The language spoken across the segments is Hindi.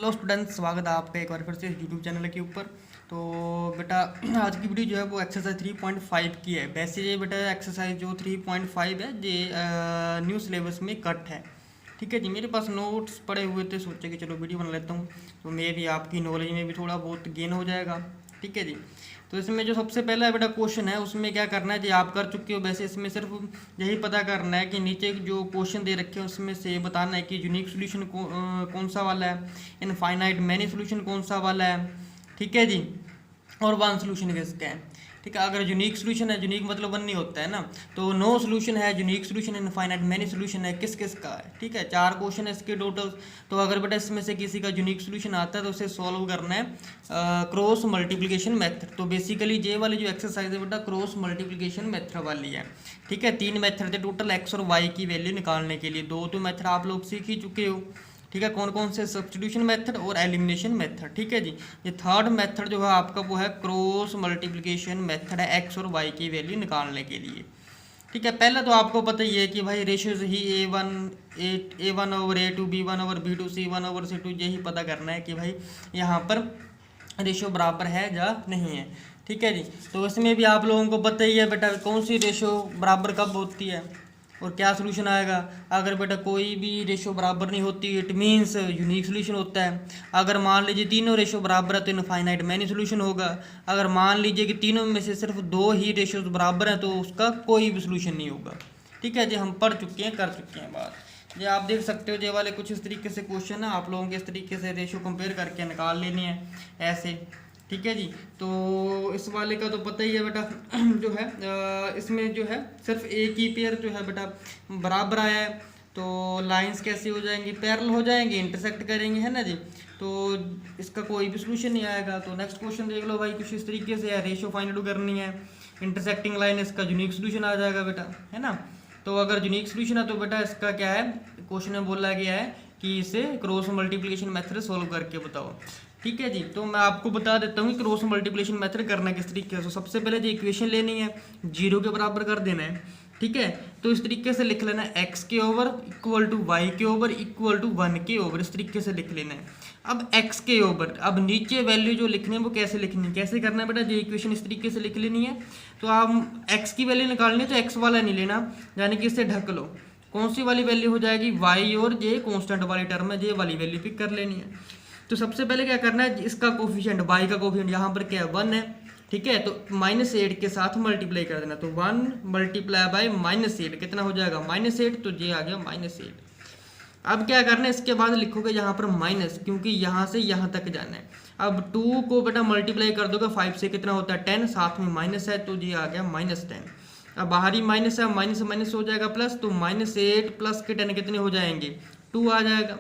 हेलो स्टूडेंट्स, स्वागत है आपका एक बार फिर से यूट्यूब चैनल के ऊपर। तो बेटा आज की वीडियो जो है वो एक्सरसाइज 3.5 की है। वैसे ये बेटा एक्सरसाइज जो 3.5 है ये न्यू सिलेबस में कट है। ठीक है जी, मेरे पास नोट्स पड़े हुए थे, सोचे कि चलो वीडियो बना लेता हूँ तो मेरी आपकी नॉलेज में भी थोड़ा बहुत गेन हो जाएगा। ठीक है जी, तो इसमें जो सबसे पहला बेटा क्वेश्चन है उसमें क्या करना है जी, आप कर चुके हो वैसे। इसमें सिर्फ यही पता करना है कि नीचे जो क्वेश्चन दे रखे हैं उसमें से बताना है कि यूनिक सोल्यूशन कौन सा वाला है, इनफाइनाइट मैनी सोल्यूशन कौन सा वाला है। ठीक है जी, और वन सोल्यूशन किसका है। ठीक है, अगर यूनिक सोल्यूशन है, यूनिक मतलब वन नहीं होता है ना, तो नो सोल्यूशन है, unique solution, infinite many solution है, किस किस का है। ठीक है, 4 क्वेश्चन है इसके टोटल। तो अगर बेटा इसमें से किसी का यूनिक सोल्यूशन आता है तो उसे सॉल्व करना है क्रॉस मल्टीप्लिकेशन मेथड। तो बेसिकली ये वाली जो एक्सरसाइज है बेटा क्रॉस मल्टीप्लिकेशन मेथड वाली है। ठीक है, 3 मेथड थे टोटल एक्स और वाई की वैल्यू निकालने के लिए। 2 तो मेथड आप लोग सीख ही चुके हो। ठीक है, कौन कौन से, सब्स्टिट्यूशन मेथड और एलिमिनेशन मेथड। ठीक है जी, ये थर्ड मेथड जो है आपका वो है क्रॉस मल्टीप्लिकेशन मेथड है एक्स और वाई की वैल्यू निकालने के लिए। ठीक है, पहले तो आपको पता ही है कि भाई रेशियोज ही A one over A2 B1 over B2 C1 over C2 यही पता करना है कि भाई यहाँ पर रेशियो बराबर है या नहीं है। ठीक है जी, तो इसमें भी आप लोगों को पता ही है बेटा कौन सी रेशियो बराबर कब होती है और क्या सोल्यूशन आएगा। अगर बेटा कोई भी रेशियो बराबर नहीं होती इट मीन्स यूनिक सोल्यूशन होता है। अगर मान लीजिए तीनों रेशियो बराबर है तो इनफाइनाइट मैनी सोल्यूशन होगा। अगर मान लीजिए कि तीनों में से सिर्फ 2 ही रेशियोज बराबर हैं तो उसका कोई भी सोल्यूशन नहीं होगा। ठीक है जी, हम पढ़ चुके हैं, कर चुके हैं बात। ये आप देख सकते हो, ये वाले कुछ इस तरीके से क्वेश्चन है, आप लोगों के इस तरीके से रेशियो कंपेयर करके निकाल लेने हैं ऐसे। ठीक है जी, तो इस वाले का तो पता ही है बेटा जो है इसमें जो है सिर्फ एक ही पेयर जो है बेटा बराबर आया है। तो लाइंस कैसे हो जाएंगी, पैरेलल हो जाएंगे, इंटरसेक्ट करेंगे, है ना जी। तो इसका कोई भी सोल्यूशन नहीं आएगा। तो नेक्स्ट क्वेश्चन देख लो भाई, कुछ इस तरीके से है, रेशियो फाइंड आउट करनी है, इंटरसेक्टिंग लाइन, इसका यूनिक सोल्यूशन आ जाएगा बेटा, है ना। तो अगर यूनिक सोल्यूशन है तो बेटा इसका क्या है, क्वेश्चन में बोला गया है कि इसे क्रॉस मल्टीप्लिकेशन मेथड सोल्व करके बताओ। ठीक है जी, तो मैं आपको बता देता हूँ क्रॉस मल्टीप्लिकेशन मेथड करना किस तरीके से। तो सबसे पहले जो इक्वेशन लेनी है 0 के बराबर कर देना है। ठीक है, तो इस तरीके से लिख लेना है x के ओवर इक्वल टू वाई के ओवर इक्वल टू 1 के ओवर, इस तरीके से लिख लेना है। अब x के ओवर, अब नीचे वैल्यू जो लिखनी है वो कैसे लिखनी है, कैसे करना है बेटा, जो इक्वेशन इस तरीके से लिख लेनी है। तो आप x की वैल्यू निकालनी है तो x वाला नहीं लेना, यानी कि इसे ढक लो। कौन सी वाली वैल्यू हो जाएगी, y और ये कॉन्स्टेंट वाली टर्म है, ये वाली वैल्यू पिक कर लेनी है। तो सबसे पहले क्या करना है, इसका कोफिशिएंट y का कोफिशिएंट यहाँ पर क्या है 1 है। ठीक है, तो -8 के साथ मल्टीप्लाई कर देना। तो 1 मल्टीप्लाई बाय -8 कितना हो जाएगा, -8। तो ये आ गया -8। अब क्या करना है, इसके बाद लिखोगे यहाँ पर माइनस, क्योंकि यहाँ से यहाँ तक जाना है। अब 2 को बेटा मल्टीप्लाई कर दोगे 5 से, कितना होता है 10, साथ में माइनस है तो ये आ गया -10। अब बाहरी माइनस है, माइनस माइनस हो जाएगा प्लस, तो -8 प्लस के 10 कितने हो जाएंगे, 2 आ जाएगा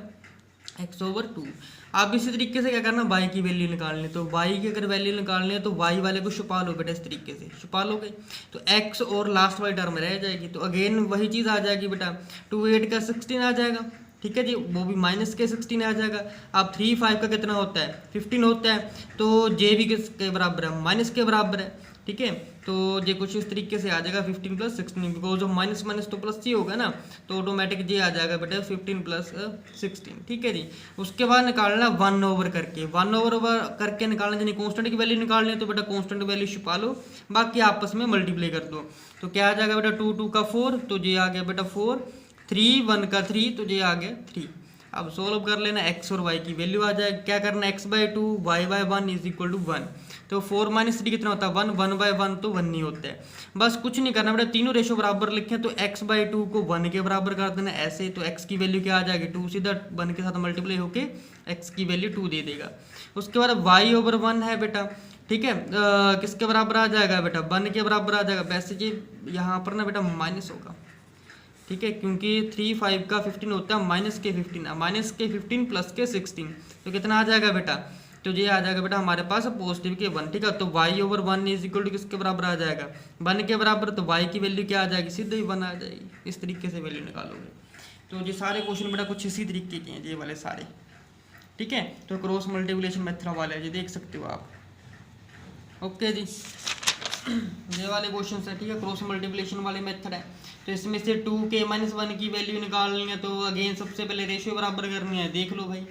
x/2। अब इसी तरीके से क्या करना, y की वैल्यू निकालनी है। तो y की अगर वैल्यू निकालनी है तो y वाले को छुपा लो बेटा, इस तरीके से छुपा लोगे तो x और लास्ट वाली टर्म रह जाएगी। तो अगेन वही चीज़ आ जाएगी बेटा, 2 8 का 16 आ जाएगा। ठीक है जी, वो भी माइनस के 16 आ जाएगा। अब 3 5 का कितना होता है 15 होता है, तो जे भी किसके बराबर है, माइनस के बराबर है। ठीक है, तो ये कुछ इस तरीके से आ जाएगा 15 + 16, बिकॉज ऑफ माइनस माइनस तो प्लस ही होगा ना, तो ऑटोमेटिक ये आ जाएगा बेटा 15 + 16। ठीक है जी, उसके बाद निकालना 1 ओवर करके, 1 ओवर करके निकालना, यानी कॉन्स्टेंट की वैल्यू निकालनी है तो बेटा कॉन्स्टेंट वैल्यू छुपा लो, बाकी आपस में मल्टीप्लाई कर दो। तो क्या आ जाएगा बेटा 2 2 का 4, तो ये आ गया बेटा 4, 3 1 का 3, तो ये आ गया 3। अब सोल्व कर लेना, x और y की वैल्यू आ जाएगी। क्या करना, x/2 y/1 = 1। तो 4 - 3 कितना होता है 1, 1/1 तो 1 नहीं होता है। बस कुछ नहीं करना बेटा, तीनों रेशो बराबर लिखे तो x/2 को 1 के बराबर कर देना ऐसे। तो x की वैल्यू क्या आ जाएगी 2, सीधा 1 के साथ मल्टीप्लाई होके x की वैल्यू 2 दे देगा। उसके बाद y/1 है बेटा, ठीक है, किसके बराबर आ जाएगा बेटा 1 के बराबर आ जाएगा। वैसे ये यहाँ पर ना बेटा माइनस होगा, ठीक है, क्योंकि 3 5 का 15 होता है -के 15 प्लस के 16, तो कितना आ जाएगा बेटा, तो ये आ जाएगा बेटा हमारे पास पॉजिटिव के 1। ठीक है, तो y/1 = किसके बराबर आ जाएगा 1 के बराबर, तो y की वैल्यू क्या आ जाएगी, सीधे ही 1 आ जाएगी। इस तरीके से वैल्यू निकालोगे। तो ये सारे क्वेश्चन बेटा कुछ इसी तरीके के हैं, ये वाले सारे। ठीक है, तो क्रॉस मल्टीप्लिकेशन मेथड वाले ये देख सकते हो आप। ओके जी, ये वाले क्वेश्चन है, ठीक है, क्रॉस मल्टीप्लिकेशन वाले मेथड है। तो इसमें से 2k - 1 की वैल्यू निकालनी है, तो अगेन सबसे पहले रेशियो बराबर करनी है, देख लो भाई।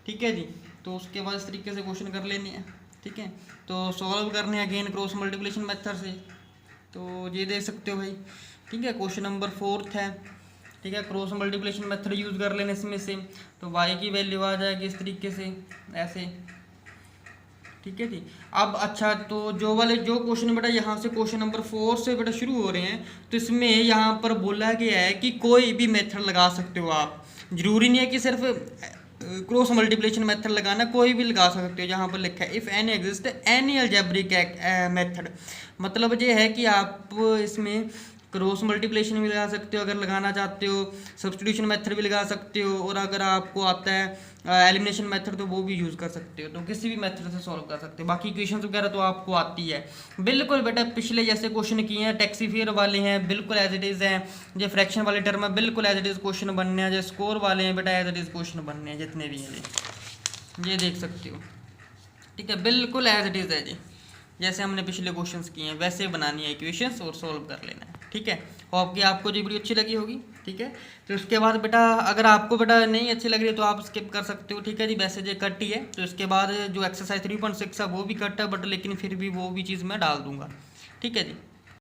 ठीक है जी, तो उसके बाद इस तरीके से क्वेश्चन कर लेने हैं, ठीक है। तो सॉल्व करने हैं अगेन क्रॉस मल्टीप्लिकेशन मेथड से, तो ये देख सकते हो भाई, ठीक है। क्वेश्चन नंबर 4 है, ठीक है। क्रॉस मल्टीप्लिकेशन मेथड यूज़ कर लेने इसमें से, तो y की वैल्यू आ जाएगी इस तरीके से ऐसे, ठीक है जी। अब अच्छा, तो जो क्वेश्चन बेटा यहाँ से क्वेश्चन नंबर 4 से बेटा शुरू हो रहे हैं, तो इसमें यहाँ पर बोला गया है कि कोई भी मेथड लगा सकते हो आप, जरूरी नहीं है कि सिर्फ क्रॉस मल्टीप्लिकेशन मेथड लगाना, कोई भी लगा सकते हो। जहाँ पर लिखा है if any exist any algebraic method, मतलब ये है कि आप इसमें क्रॉस मल्टीप्लिकेशन भी लगा सकते हो अगर लगाना चाहते हो, सब्स्टिट्यूशन मेथड भी लगा सकते हो, और अगर आपको आता है एलिमिनेशन मेथड तो वो भी यूज़ कर सकते हो। तो किसी भी मेथड से सॉल्व कर सकते हो, बाकी इक्वेशंस वगैरह तो आपको आती है बिल्कुल बेटा। पिछले जैसे क्वेश्चन किए हैं टैक्सीफियर वाले हैं बिल्कुल एज इट इज़ हैं, जो फ्रैक्शन वाले टर्म है बिल्कुल एज इट इज़ क्वेश्चन बनने हैं, जो स्कोर वाले हैं बेटा एज इट इज़ क्वेश्चन बनने हैं जितने भी हैं ये देख सकते हो, ठीक है। बिल्कुल एज इट इज़ है जी, जैसे हमने पिछले क्वेश्चंस किए हैं वैसे बनानी है इक्वेशंस और सॉल्व कर लेना है, ठीक है। होप कि आपको जो वीडियो अच्छी लगी होगी, ठीक है। तो उसके बाद बेटा अगर आपको बेटा नहीं अच्छी लग रही है तो आप स्किप कर सकते हो, ठीक है जी। वैसे जो कट ही है, तो इसके बाद जो एक्सरसाइज 3.6 है वो भी कट है, बट लेकिन फिर भी वो भी चीज़ मैं डाल दूंगा, ठीक है जी।